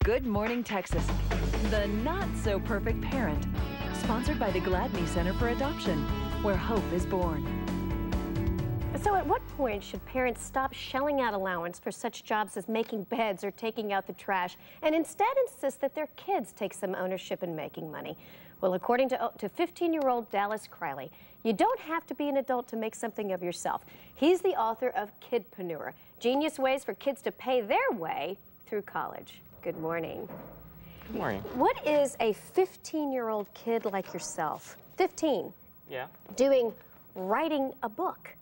Good Morning Texas, the not-so-perfect parent. Sponsored by the Gladney Center for Adoption, where hope is born. So at what point should parents stop shelling out allowance for such jobs as making beds or taking out the trash and instead insist that their kids take some ownership in making money? Well, according to 15-year-old Dallas Crilley, you don't have to be an adult to make something of yourself. He's the author of Kidpreneur, Genius Ways for Kids to Pay Their Way Through College. Good morning. Good morning. What is a 15-year-old kid like yourself, 15, Yeah. doing writing a book?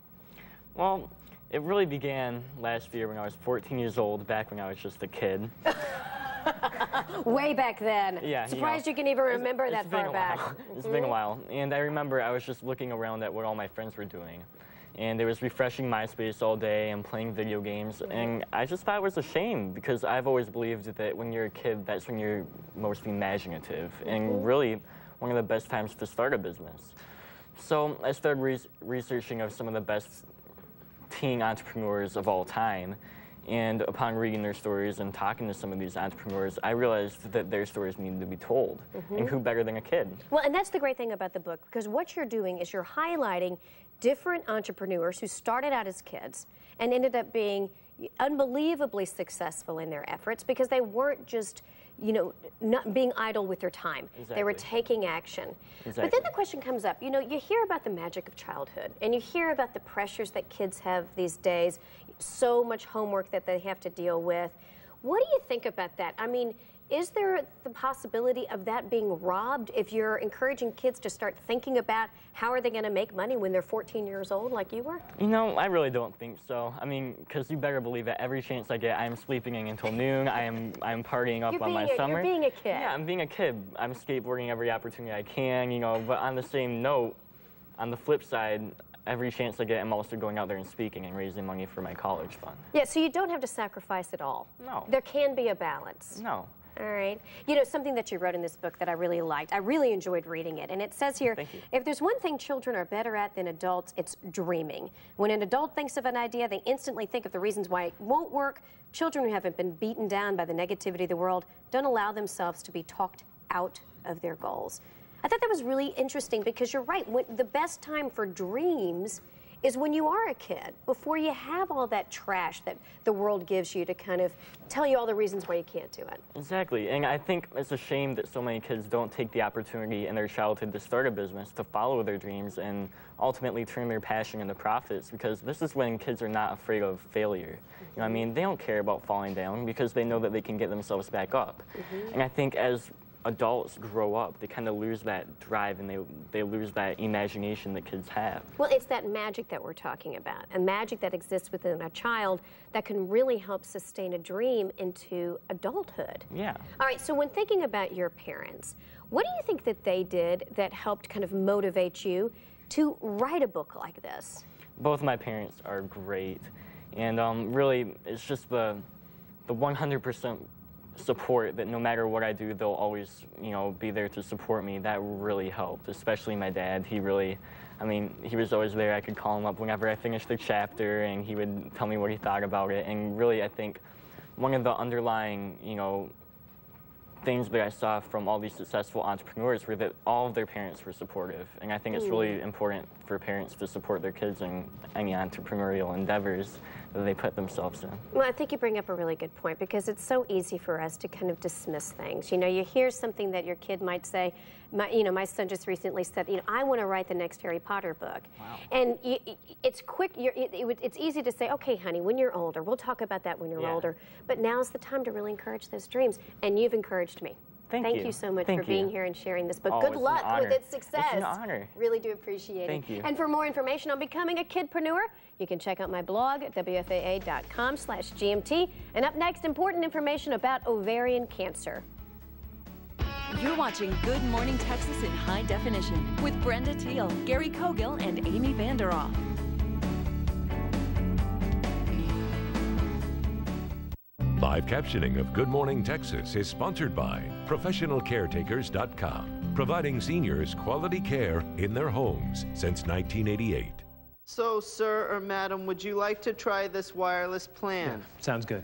Well, it really began last year when I was 14 years old, back when I was just a kid. Way back then. Yeah. Surprised you can even remember that far back. It's been a while. And I remember I was just looking around at what all my friends were doing. And it was refreshing MySpace all day and playing video games. And I just thought it was a shame because I've always believed that when you're a kid, that's when you're most imaginative and really one of the best times to start a business. So I started researching of some of the best teen entrepreneurs of all time. And upon reading their stories and talking to some of these entrepreneurs, I realized that their stories needed to be told. And who better than a kid? Well, and that's the great thing about the book, because what you're doing is you're highlighting different entrepreneurs who started out as kids and ended up being unbelievably successful in their efforts because they weren't just, you know, not being idle with their time. Exactly. They were taking action. Exactly. But then the question comes up, you know, you hear about the magic of childhood and you hear about the pressures that kids have these days, so much homework that they have to deal with. What do you think about that? I mean, is there the possibility of that being robbed if you're encouraging kids to start thinking about how are they going to make money when they're 14 years old like you were? You know, I really don't think so. I mean, because you better believe that every chance I get, I'm sleeping in until noon. I'm partying up on my summer. You're being a kid. Yeah, I'm being a kid. I'm skateboarding every opportunity I can, you know, but on the same note, on the flip side, every chance I get, I'm also going out there and speaking and raising money for my college fund. Yeah, so you don't have to sacrifice it all. No. There can be a balance. No. All right. You know, something that you wrote in this book that I really liked, I really enjoyed reading it, and it says here, if there's one thing children are better at than adults, it's dreaming. When an adult thinks of an idea, they instantly think of the reasons why it won't work. Children who haven't been beaten down by the negativity of the world don't allow themselves to be talked out of their goals. I thought that was really interesting because you're right. The best time for dreams is when you are a kid, before you have all that trash that the world gives you to kind of tell you all the reasons why you can't do it. Exactly, and I think it's a shame that so many kids don't take the opportunity in their childhood to start a business, to follow their dreams, and ultimately turn their passion into profits, because this is when kids are not afraid of failure. You know what I mean? They don't care about falling down because they know that they can get themselves back up. And I think as adults grow up, they kind of lose that drive and they lose that imagination that kids have. Well, it's that magic that we're talking about, a magic that exists within a child that can really help sustain a dream into adulthood. Yeah. All right, so when thinking about your parents, what do you think that they did that helped kind of motivate you to write a book like this? Both my parents are great, and really it's just the 100% support that no matter what I do, they'll always, you know, be there to support me. That really helped, especially my dad. He really, I mean, he was always there. I could call him up whenever I finished a chapter, and he would tell me what he thought about it. And really, I think one of the underlying, you know, things that I saw from all these successful entrepreneurs were that all of their parents were supportive. And I think it's really important for parents to support their kids in any entrepreneurial endeavors that they put themselves in. Well, I think you bring up a really good point because it's so easy for us to kind of dismiss things. You know, you hear something that your kid might say. My son just recently said, you know, I want to write the next Harry Potter book. Wow. And it's quick. It's easy to say, okay, honey, when you're older, we'll talk about that when you're older. But now's the time to really encourage those dreams. And you've encouraged me. Thank you so much for being here and sharing this book. Oh, Good luck with its success. It's an honor. Really do appreciate it. Thank you. And for more information on becoming a kidpreneur, you can check out my blog at WFAA.com/GMT. And up next, important information about ovarian cancer. You're watching Good Morning Texas in high definition with Brenda Teal, Gary Cogill, and Amy Vanderoff. Live captioning of Good Morning Texas is sponsored by ProfessionalCaretakers.com, providing seniors quality care in their homes since 1988. So, sir or madam, would you like to try this wireless plan? Yeah, sounds good.